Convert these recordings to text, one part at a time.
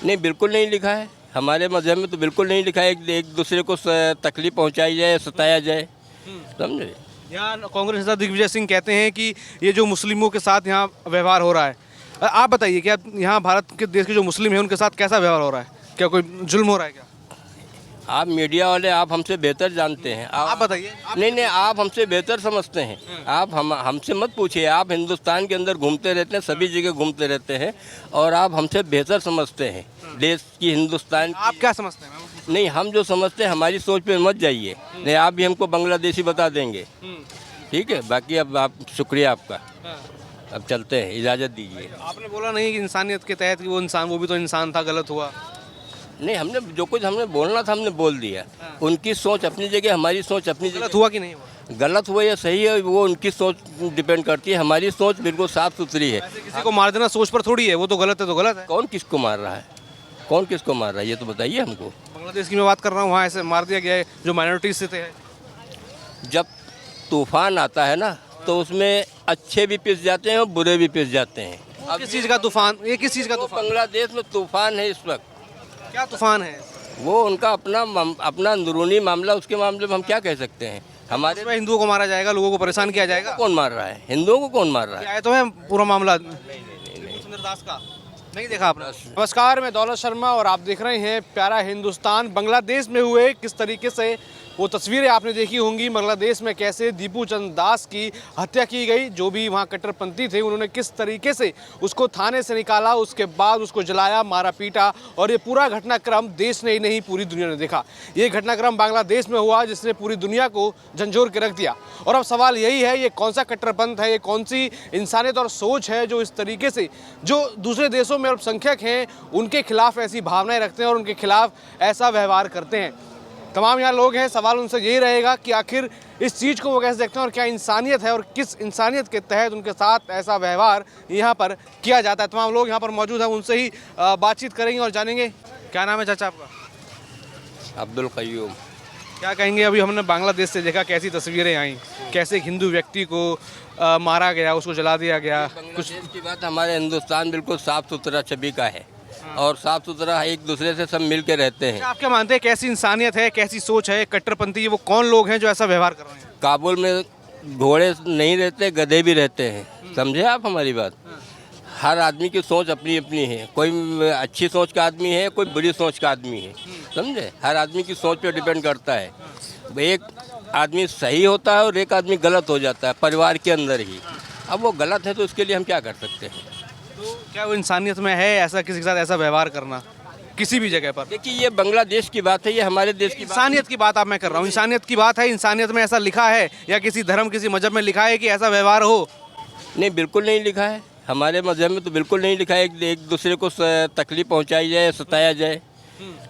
नहीं, बिल्कुल नहीं लिखा है। हमारे मज़हब में तो बिल्कुल नहीं लिखा है एक दूसरे को तकलीफ पहुंचाई जाए, सताया जाए, समझे। यहाँ कांग्रेस नेता दिग्विजय सिंह कहते हैं कि ये जो मुस्लिमों के साथ यहाँ व्यवहार हो रहा है, आप बताइए क्या यहाँ भारत के देश के जो मुस्लिम हैं उनके साथ कैसा व्यवहार हो रहा है? क्या कोई जुल्म हो रहा है क्या? आप मीडिया वाले, आप हमसे बेहतर जानते हैं। आप बताइए। नहीं, आप हमसे बेहतर समझते हैं। आप हमसे मत पूछिए। आप हिंदुस्तान के अंदर घूमते रहते हैं, सभी जगह घूमते रहते हैं, और आप हमसे बेहतर समझते हैं देश की, हिंदुस्तान की। आप क्या समझते हैं? नहीं, हम जो समझते हैं, हमारी सोच पे मत जाइए। नहीं, आप भी हमको बांग्लादेशी बता देंगे, ठीक है। बाकी अब आप, शुक्रिया आपका। अब चलते हैं, इजाज़त दीजिए। आपने बोला नहीं कि इंसानियत के तहत कि वो भी तो इंसान था, गलत हुआ। नहीं, हमने जो कुछ हमने बोलना था हमने बोल दिया। उनकी सोच अपनी जगह, हमारी सोच अपनी जगह। गलत हुआ कि नहीं हुआ? गलत हुआ या सही है वो उनकी सोच डिपेंड करती है। हमारी सोच बिल्कुल साफ सुथरी है। किसी को मार देना सोच पर थोड़ी है, वो तो गलत है तो गलत है। कौन किसको मार रहा है? कौन किसको मार रहा है, ये तो बताइए हमको। बांग्लादेश की मैं बात कर रहा हूँ, वहाँ ऐसे मार दिया गया है जो माइनॉरिटीज से थे। जब तूफान आता है ना, तो उसमें अच्छे भी पिस जाते हैं और बुरे भी पिस जाते हैं। अब किस चीज़ का तूफान? ये किस चीज़ का तूफान? बांग्लादेश में तूफान है इस वक्त। क्या तूफान है? वो उनका अपना अंदरूनी मामला, उसके मामले में हम क्या कह सकते हैं। हमारे इसमें हिंदुओं को मारा जाएगा, लोगों को परेशान किया जाएगा। कौन मार रहा है? हिंदुओं को कौन मार रहा है? आया तो है पूरा मामला सुंदर दास का, नहीं देखा आपने? नमस्कार, मैं दौलत शर्मा और आप देख रहे हैं प्यारा हिंदुस्तान। बांग्लादेश में हुए किस तरीके से वो तस्वीरें आपने देखी होंगी। बांग्लादेश में कैसे दीपू चंद दास की हत्या की गई, जो भी वहाँ कट्टरपंथी थे, उन्होंने किस तरीके से उसको थाने से निकाला, उसके बाद उसको जलाया, मारा पीटा। और ये पूरा घटनाक्रम देश ने ही नहीं पूरी दुनिया ने देखा। ये घटनाक्रम बांग्लादेश में हुआ जिसने पूरी दुनिया को झंझोर के रख दिया। और अब सवाल यही है, ये कौन सा कट्टरपंथ है, ये कौन सी इंसानियत और सोच है जो इस तरीके से, जो दूसरे देशों में अल्पसंख्यक हैं उनके खिलाफ ऐसी भावनाएं रखते हैं और उनके खिलाफ ऐसा व्यवहार करते हैं। तमाम यहाँ लोग हैं, सवाल उनसे यही रहेगा कि आखिर इस चीज़ को वो कैसे देखते हैं और क्या इंसानियत है और किस इंसानियत के तहत उनके साथ ऐसा व्यवहार यहाँ पर किया जाता है। तमाम लोग यहाँ पर मौजूद हैं, उनसे ही बातचीत करेंगे और जानेंगे। क्या नाम है चाचा आपका? अब्दुल कयूम। क्या कहेंगे? अभी हमने बांग्लादेश से देखा कैसी तस्वीरें आई, कैसे एक हिंदू व्यक्ति को मारा गया, उसको जला दिया गया। कुछ की बात, हमारे हिंदुस्तान बिल्कुल साफ सुथरा छवि का है और साफ सुथरा एक दूसरे से सब मिल के रहते हैं। आप क्या मानते हैं, कैसी इंसानियत है, कैसी सोच है? कट्टरपंथी वो कौन लोग हैं जो ऐसा व्यवहार कर रहे हैं? काबुल में घोड़े नहीं रहते, गधे भी रहते हैं, समझे आप हमारी बात। हर आदमी की सोच अपनी अपनी है। कोई अच्छी सोच का आदमी है, कोई बुरी सोच का आदमी है, समझे। हर आदमी की सोच पे डिपेंड करता है। एक आदमी सही होता है और एक आदमी गलत हो जाता है परिवार के अंदर ही। अब वो गलत है तो उसके लिए हम क्या कर सकते हैं? तो क्या वो इंसानियत में है ऐसा किसी के साथ ऐसा व्यवहार करना किसी भी जगह पर? देखिए, ये बांग्लादेश की बात है, ये हमारे देश की बात। इंसानियत की बात आप मैं कर रहा हूँ, इंसानियत की बात है। इंसानियत में ऐसा लिखा है या किसी धर्म, किसी मजहब में लिखा है कि ऐसा व्यवहार हो? नहीं, बिल्कुल नहीं लिखा है। हमारे मज़हब में तो बिल्कुल नहीं लिखा है एक दूसरे को तकलीफ पहुंचाई जाए, सताया जाए,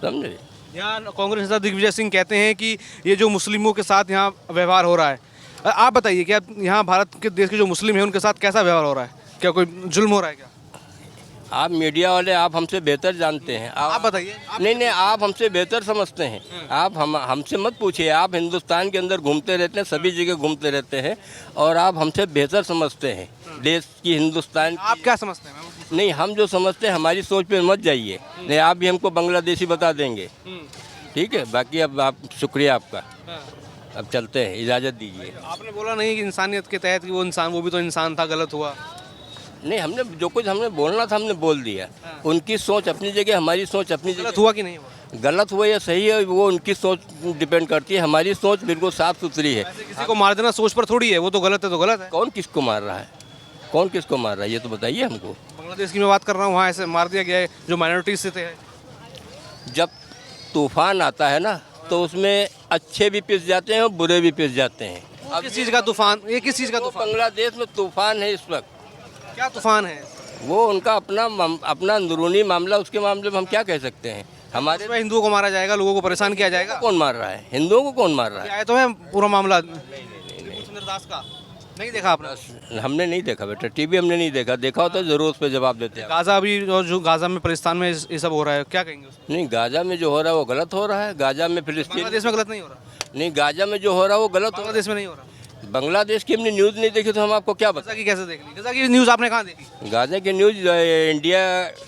समझे। यहाँ कांग्रेस नेता दिग्विजय सिंह कहते हैं कि ये जो मुस्लिमों के साथ यहाँ व्यवहार हो रहा है, आप बताइए क्या यहाँ भारत के देश के जो मुस्लिम हैं उनके साथ कैसा व्यवहार हो रहा है? क्या कोई जुल्म हो रहा है क्या? आप मीडिया वाले, आप हमसे बेहतर जानते हैं। आप बताइए। नहीं, आप हमसे बेहतर समझते हैं। आप हमसे मत पूछिए। आप हिंदुस्तान के अंदर घूमते रहते हैं, सभी जगह घूमते रहते हैं, और आप हमसे बेहतर समझते हैं देश की, हिंदुस्तान। आप क्या समझते हैं? नहीं, हम जो समझते हैं, हमारी सोच पे मत जाइए। नहीं, आप भी हमको बांग्लादेशी बता देंगे, ठीक है। बाकी अब आप, शुक्रिया आपका। अब चलते हैं, इजाज़त दीजिए। आपने बोला नहीं कि इंसानियत के तहत कि वो भी तो इंसान था, गलत हुआ। नहीं, हमने जो कुछ हमने बोलना था हमने बोल दिया। उनकी सोच अपनी जगह, हमारी सोच अपनी जगह। गलत हुआ कि नहीं हुआ? गलत हुआ या सही है वो उनकी सोच डिपेंड करती है। हमारी सोच बिल्कुल साफ सुथरी है। किसी को मार देना सोच पर थोड़ी है, वो तो गलत है तो गलत है। कौन किसको मार रहा है? कौन किसको मार रहा है, ये तो बताइए हमको। बांग्लादेश की मैं बात कर रहा हूँ, वहाँ ऐसे मार दिया गया है जो माइनॉरिटीज से थे। जब तूफान आता है ना, तो उसमें अच्छे भी पिस जाते हैं और बुरे भी पिस जाते हैं। अब किस चीज़ का तूफान? ये किस चीज़ का तूफान? बांग्लादेश में तूफान है इस वक्त। क्या तूफान है? वो उनका अपना अंदरूनी मामला, उसके मामले में हम क्या कह सकते हैं। हमारे इसमें हिंदुओं को मारा जाएगा, लोगों को परेशान किया जाएगा। कौन मार रहा है? हिंदुओं को कौन मार रहा है? आया तो है पूरा मामला सुंदर दास का, नहीं देखा आपने? हमने नहीं देखा बेटा, टीवी हमने नहीं देखा। देखा होता तो जरूर उस पर जवाब देते हैं। गाजा अभी जो गाजा में, फिलिस्तीन में ये सब हो रहा है, क्या कहेंगे उसमें? नहीं, गाजा में जो हो रहा है वो गलत हो रहा है। गाजा में फिलिस्तीन, बांग्लादेश में गलत नहीं हो रहा? नहीं, गाजा में जो हो रहा है वो गलत हो रहा है। बांग्लादेश में नहीं हो रहा? बांग्लादेश की हमने न्यूज़ नहीं देखी तो हम आपको क्या गजा की कैसे देख ली? गजा की न्यूज़ आपने कहाँ देखी? बताएं। गाजा की न्यूज़ इंडिया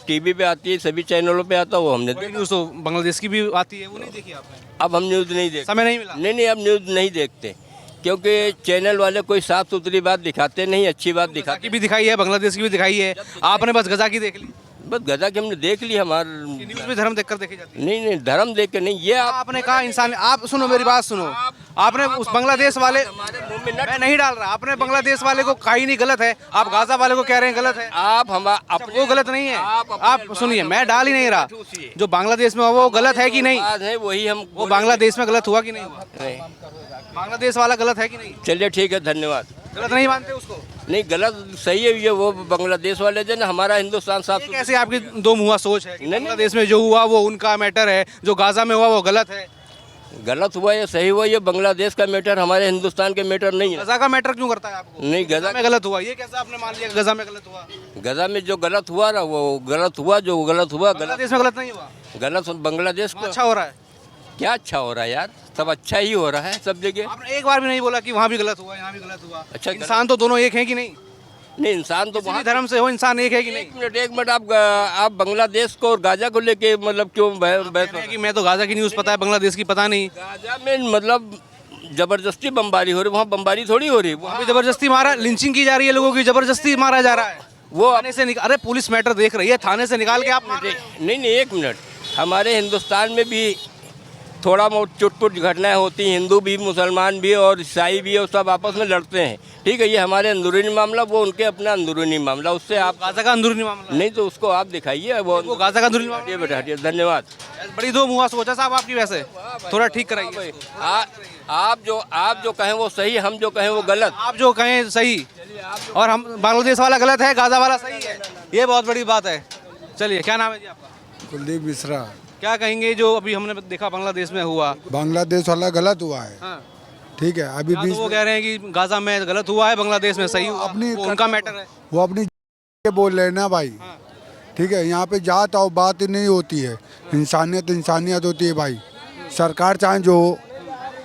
टीवी पे आती है, सभी चैनलों पे आता है, वो हमने बड़ी न्यूज़ तो बांग्लादेश की भी आती है, वो नहीं देखी आपने? अब हम न्यूज़ नहीं देखते। समय नहीं मिला? नहीं, अब न्यूज़ नहीं देखते क्योंकि चैनल वाले कोई साफ सुथरी बात दिखाते नहीं, अच्छी बात गजा दिखाते। की भी दिखाई है, बांग्लादेश की भी दिखाई है, आपने बस गजा की देख ली? बस गजा की हमने देख ली। हमार ये न्यूज़ में धर्म देखकर देखी जाती है? नहीं, धर्म देख के नहीं, ये आपने कहा इंसान, आप सुनो मेरी बात सुनो, आपने उस बांग्लादेश वाले, हमारे मुंह में मैं नहीं डाल रहा, आपने बांग्लादेश वाले को कहा ही नहीं गलत है, आप गाजा वाले को कह रहे हैं गलत है। आप हम अपने वो गलत नहीं है, आप आप सुनिए, मैं डाल ही नहीं रहा, जो बांग्लादेश में हुआ वो गलत है कि नहीं? बात है वही हम वो बांग्लादेश में गलत हुआ कि नहीं हुआ? नहीं। बांग्लादेश वाला गलत है कि नहीं? चलिए ठीक है, धन्यवाद। गलत नहीं मानते उसको? नहीं, गलत सही है ये, वो बांग्लादेश वाले जो ना, हमारा हिंदुस्तान साफ ये कैसे आपकी दो मुँहा सोच है कि नहीं, नहीं। बांग्लादेश में जो हुआ वो उनका मैटर है, जो गाजा में हुआ वो गलत है? गलत हुआ या सही हुआ, ये बांग्लादेश का मैटर, हमारे हिंदुस्तान के मैटर नहीं है। गजा का मैटर क्यों करता है आपको? नहीं, गजा गजा में गलत हुआ, ये कैसे आपने मान लिया गजा में गलत हुआ? गजा में जो गलत हुआ ना, वो गलत हुआ, जो गलत हुआ गलत बांग्लादेश में गलत नहीं हुआ? गलत बांग्लादेश को अच्छा हो रहा है? क्या अच्छा हो रहा है यार, सब अच्छा ही हो रहा है सब जगह। आपने एक बार भी नहीं बोला कि वहाँ भी गलत हुआ, यहाँ भी गलत हुआ। अच्छा, इंसान तो दोनों एक हैं कि नहीं? नहीं, इंसान तो किसी भी वहाँ धर्म से हो, इंसान एक है कि नहीं? एक मिनट आप बांग्लादेश को और गाजा को लेके मतलब क्यों बहस कह रहे हैं कि मैं तो गाजा की न्यूज़ पता है, बांग्लादेश की पता नहीं। गाजा में मतलब जबरदस्ती बमबारी हो रही, वहाँ बमबारी थोड़ी हो रही, वहाँ भी जबरदस्ती मारा, लिंचिंग की जा रही है, लोगों की जबरदस्ती मारा जा रहा है। वो थाने से अरे पुलिस मैटर देख रही है, थाने से निकाल के आप मार रहे हैं। नहीं, एक मिनट, हमारे हिंदुस्तान में भी थोड़ा बहुत चुटपुट घटनाएं होती हैं, हिंदू भी, मुसलमान भी और ईसाई भी, और सब आपस में लड़ते हैं, ठीक है, ये हमारे अंदरूनी मामला, वो उनके अपना अंदरूनी मामला, उससे आप गाजा का अंदरूनी मामला? नहीं तो उसको आप दिखाइए, वो गाजा का अंदरूनी मामला? हटिए बेटा, हटिए, धन्यवाद। बड़ी दो मुँहा सोचा साहब आपकी, वैसे थोड़ा ठीक कराइए। आप जो कहें वो सही, हम जो कहें वो गलत। आप जो कहें सही और हम बांग्लादेश वाला गलत है, गाजा वाला सही है, ये बहुत बड़ी बात है। चलिए, क्या नाम है जी आपका? कुलदीप मिश्रा। क्या कहेंगे जो अभी हमने देखा बांग्लादेश में हुआ? बांग्लादेश वाला गलत हुआ है, हाँ। ठीक है। अभी या भी तो वो कह रहे हैं कि गाजा में गलत हुआ है, बांग्लादेश में सही हुआ, अपनी वो उनका मैटर है। वो अपनी के बोल रहे हैं ना भाई, ठीक है। यहाँ पे जात और बात नहीं होती है, इंसानियत इंसानियत होती है भाई। सरकार चाहे जो हो,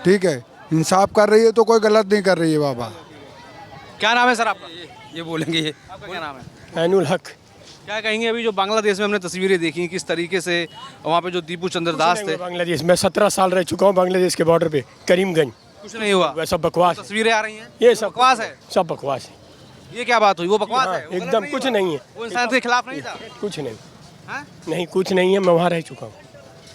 ठीक है, इंसाफ कर रही है तो कोई गलत नहीं कर रही है बाबा। क्या नाम है सर आपका? ये बोलेंगे ये आपका क्या नाम है? ऐनुल हक। क्या कहेंगे अभी जो बांग्लादेश में हमने तस्वीरें देखी, किस तरीके से वहाँ पे जो दीपू चंद्र दास थे? बांग्लादेश में 17 साल रह चुका हूँ, बांग्लादेश के बॉर्डर पे करीमगंज। कुछ नहीं हुआ, वह सब बकवास है। तस्वीरें आ रही हैं, ये सब बकवास है। सब बकवास है। ये क्या बात हुई? वो बकवास हाँ, है, वो गलत एकदम नहीं कुछ हुआ? नहीं है, वो इंसान के खिलाफ नहीं था? कुछ नहीं, हाँ? नहीं कुछ नहीं है। मैं वहाँ रह चुका हूँ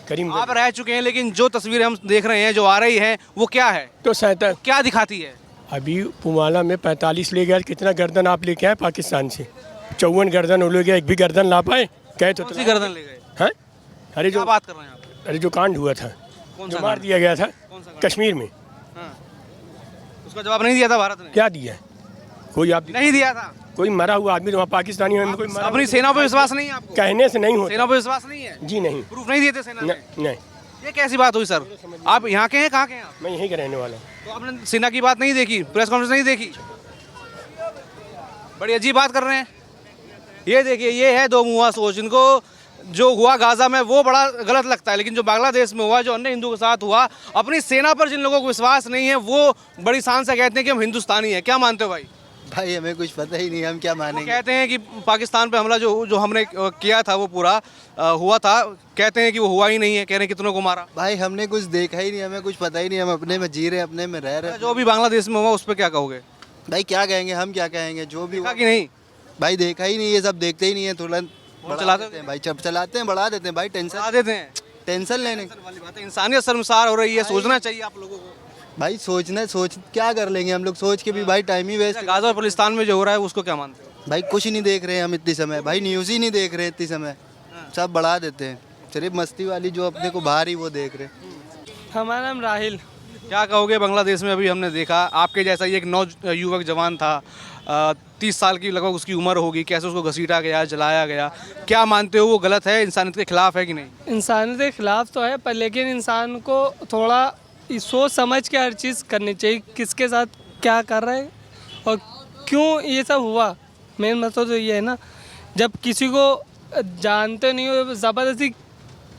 करीमगंज। आप रह चुके हैं, लेकिन जो तस्वीरें हम देख रहे हैं जो आ रही हैं वो क्या है, तो 37 क्या दिखाती है? अभी पुमाला में 45 ले गया। कितना गर्दन आप लेके आए पाकिस्तान से? 54 गर्दन हो गया, एक भी गर्दन ला पाए? कहे तो कौन सी गर्दन ले गए? हाँ, अरे क्या जो बात कर रहे हैं आप? अरे जो कांड हुआ था, कौन जो सा मार कांड? दिया गया था कौन सा कांड? कश्मीर में, हाँ। उसका जवाब नहीं दिया था भारत ने? क्या दिया है? कोई आप नहीं दिया था। कोई मरा हुआ आदमी वहाँ पाकिस्तानी में कोई मरा अपनी सेना पे विश्वास नहीं है आपको? कहने से नहीं होता सेना पे विश्वास नहीं है? जी नहीं। प्रूफ नहीं दिए थे सेना ने? नहीं, ये कैसी बात हुई सर? आप यहाँ के हैं, कहाँ के हैं आप? मैं यहीं का रहने वाला हूँ। तो आपने सेना की बात नहीं देखी, प्रेस कॉन्फ्रेंस नहीं देखी? बड़ी अजीब बात कर रहे हैं। ये देखिए, ये है दो मुँहा सोच। इनको जो हुआ गाजा में वो बड़ा गलत लगता है, लेकिन जो बांग्लादेश में हुआ, जो अन्य हिंदू के साथ हुआ, अपनी सेना पर जिन लोगों को विश्वास नहीं है वो बड़ी शान से कहते हैं कि हम हिंदुस्तानी हैं। क्या मानते हो भाई? भाई हमें कुछ पता ही नहीं, हम क्या वो मानेंगे। कहते हैं कि पाकिस्तान पे हमला जो हमने किया था वो पूरा हुआ था, कहते हैं कि वो हुआ ही नहीं है, कह रहे हैं कितनों को मारा। भाई हमने कुछ देखा ही नहीं, हमें कुछ पता ही नहीं, हम अपने में जी रहे हैं, अपने में रह रहे हैं। जो भी बांग्लादेश में हुआ उस पर क्या कहोगे? भाई क्या कहेंगे, हम क्या कहेंगे, जो भी देखा हुआ। कि नहीं? भाई देखा ही नहीं, ये सब देखते ही नहीं है, तुरंत बढ़ा चलाते देते हैं भाई, जब चलाते हैं बढ़ा देते हैं भाई। बता टेंशन देते हैं। टेंशन लेने वाली बात है, इंसानियत शर्मसार हो रही है, सोचना चाहिए आप लोगों को। भाई सोच क्या कर लेंगे हम लोग, सोच के भी भाई टाइम ही वेस्ट। गाजा और बलिस्तान में जो हो रहा है उसको क्या मानते हो? भाई कुछ नहीं देख रहे हैं हम इतनी समय, भाई न्यूज़ ही नहीं देख रहे हैं इतनी समय, सब बढ़ा देते हैं। सिर्फ मस्ती वाली जो अपने को बाहर ही वो देख रहे हैं। हमारा नाम राहिल। क्या कहोगे बांग्लादेश में अभी हमने देखा, आपके जैसा ही एक युवक जवान था, 30 साल की लगभग उसकी उम्र होगी, कैसे उसको घसीटा गया, जलाया गया, क्या मानते हो वो गलत है, इंसानियत के खिलाफ है कि नहीं? इंसानियत के खिलाफ तो है, पर लेकिन इंसान को थोड़ा सोच समझ के हर चीज़ करनी चाहिए, किसके साथ क्या कर रहा है और क्यों ये सब हुआ। मेन मसला तो ये है ना, जब किसी को जानते नहीं हो, ज़बरदस्ती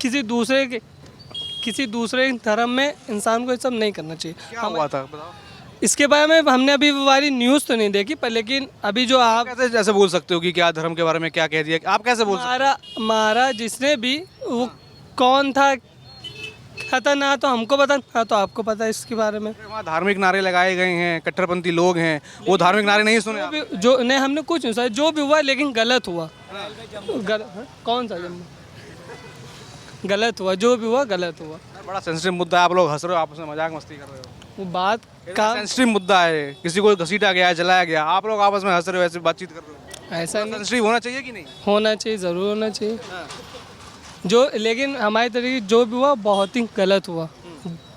किसी दूसरे धर्म में इंसान को ये सब नहीं करना चाहिए। क्या हुआ था बताओ? इसके बारे में हमने अभी वाली न्यूज़ तो नहीं देखी, पर लेकिन अभी जो आप कैसे जैसे बोल सकते हो कि क्या धर्म के बारे में क्या कह दिया, आप कैसे बोल सकते मारा जिसने भी वो कौन था, खतरनाक तो हमको पता ना तो आपको पता है इसके बारे में। हो? वहाँ धार्मिक नारे लगाए गए हैं, कट्टरपंथी लोग हैं, वो धार्मिक नारे नहीं सुने आप? जो नहीं हमने कुछ नहीं सुना, जो भी हुआ लेकिन गलत हुआ। कौन सा जम्मू? गलत हुआ, जो भी हुआ गलत हुआ। बड़ा सेंसिटिव मुद्दा है, आप लोग हंस रहे हो, आपस में मजाक मस्ती कर रहे हो। वो बात का सेंसिटिव मुद्दा है, किसी को घसीटा गया, जलाया गया, आप लोग आपस में हंस रहे हो, ऐसे बातचीत कर रहे हो। ऐसा नहीं सेंसिटिव होना चाहिए कि नहीं? होना चाहिए, ज़रूर होना चाहिए। जो लेकिन हमारी तरीके जो भी हुआ बहुत ही गलत हुआ।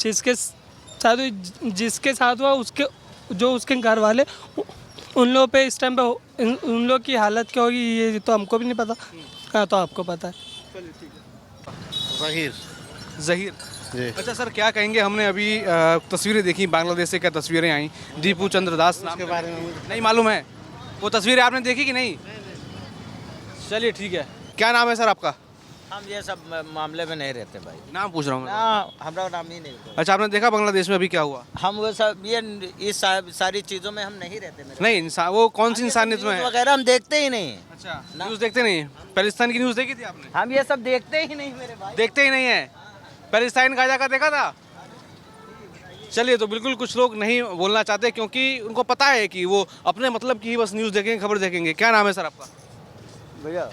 जिसके साथ हुआ उसके जो उसके घर वाले उन लोगों पे इस टाइम पे उन लोग की हालत क्या होगी ये तो हमको भी नहीं पता। हाँ तो आपको पता है। जहीर अच्छा सर, क्या कहेंगे? हमने अभी तस्वीरें देखी बांग्लादेश से, क्या तस्वीरें आई, दीपू चंद्र दास नाम के बारे में नहीं मालूम है? वो तस्वीरें आपने देखी कि नहीं? चलिए ठीक है। क्या नाम है सर आपका? हम ये सब मामले में नहीं रहते भाई। नाम पूछ रहा हूँ मैं। ना हमारा नाम ही नहीं है। अच्छा, आपने देखा बांग्लादेश में अभी क्या हुआ? हम वो सब ये इस सारी चीज़ों में हम नहीं रहते मेरे। नहीं, इंसान वो कौन सी इंसानियत में न्यूज़ है? वगैरह हम देखते ही नहीं। अच्छा, न्यूज़ देखते नहीं? पैलेस्टाइन की न्यूज़ देखी थी आपने? हम ये सब देखते ही नहीं मेरे भाई। देखते ही नहीं है। पैलेस्टाइन गाजा का देखा था? चलिए, तो बिल्कुल कुछ लोग नहीं बोलना चाहते क्योंकि उनको पता है कि वो अपने मतलब की ही बस न्यूज़ देखेंगे, खबर देखेंगे। क्या नाम है सर आपका? भैया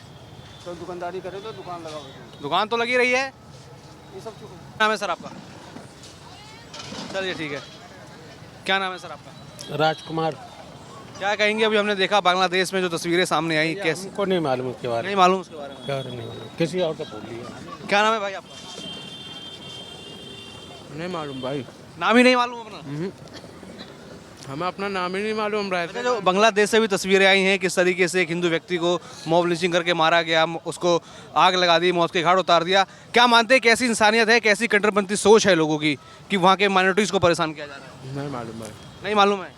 तो दुकानदारी करे तो दुकान लगाओ। दुकान तो लगी रही है। ये सब नाम है सर आपका? चलिए ठीक है। क्या नाम है सर आपका? राजकुमार। क्या कहेंगे? अभी हमने देखा बांग्लादेश में जो तस्वीरें सामने आई, कैसे? हमको नहीं मालूम उसके बारे नहीं मालूम उसके बारे में? में, क्या नहीं मालूम, किसी और को बोल लिया। क्या नाम है भाई आपका? नहीं मालूम भाई, नाम ही नहीं मालूम अपना? हमें अपना नाम ही नहीं मालूम। हम रहते जो बांग्लादेश से भी तस्वीरें आई हैं किस तरीके से एक हिंदू व्यक्ति को मॉब लिंचिंग करके मारा गया, उसको आग लगा दी, मौत के घाट उतार दिया। क्या मानते हैं कैसी इंसानियत है, कैसी कट्टरपंथी सोच है लोगों की कि वहाँ के माइनॉरिटीज़ को परेशान किया जा रहा है? नहीं मालूम भाई। नहीं मालूम है।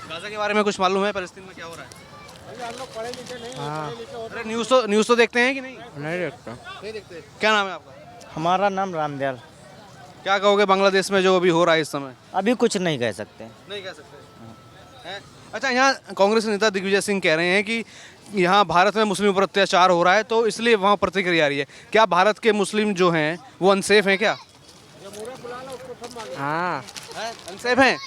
गाजा के बारे में कुछ मालूम है? फलस्तीन में क्या हो रहा है? अरे न्यूज़ तो देखते हैं कि नहीं? नहीं देखता। नहीं देखते। क्या नाम है आपका? हमारा नाम रामदयाल। क्या कहोगे बांग्लादेश में जो अभी हो रहा है इस समय? अभी कुछ नहीं कह सकते। नहीं कह सकते हैं? अच्छा, यहाँ कांग्रेस नेता दिग्विजय सिंह कह रहे हैं कि यहाँ भारत में मुस्लिम पर अत्याचार हो रहा है तो इसलिए वहाँ प्रतिक्रिया आ रही है। क्या भारत के मुस्लिम जो हैं वो अनसेफ हैं क्या? हाँ, अनसेफ हैं?